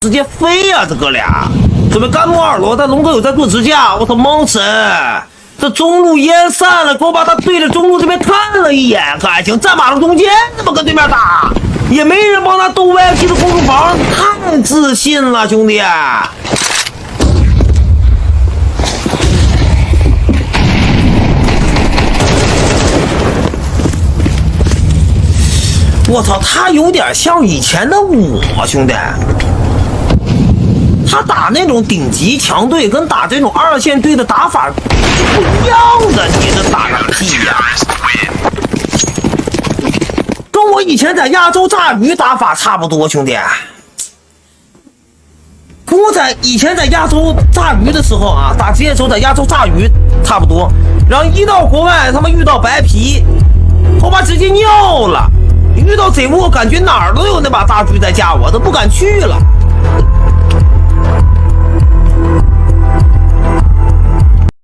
直接飞啊！这哥俩准备干木2罗，但龙哥有在做支架，我操，猛神！这中路烟散了，给我把他对着中路这边看了一眼，感情在马路中间怎么跟对面打，也没人帮他动歪踢的公主房，太自信了，兄弟！我操，他有点像以前的我，兄弟。他打那种顶级强队跟打这种2线队的打法不一样的，你这打个屁呀！跟我以前在亚洲炸鱼打法差不多，兄弟。跟我以前在亚洲炸鱼的时候啊，打职业时候在亚洲炸鱼差不多，然后一到国外他妈遇到白皮，后把直接尿了。遇到贼窝，感觉哪儿都有那把大狙在架我，都不敢去了。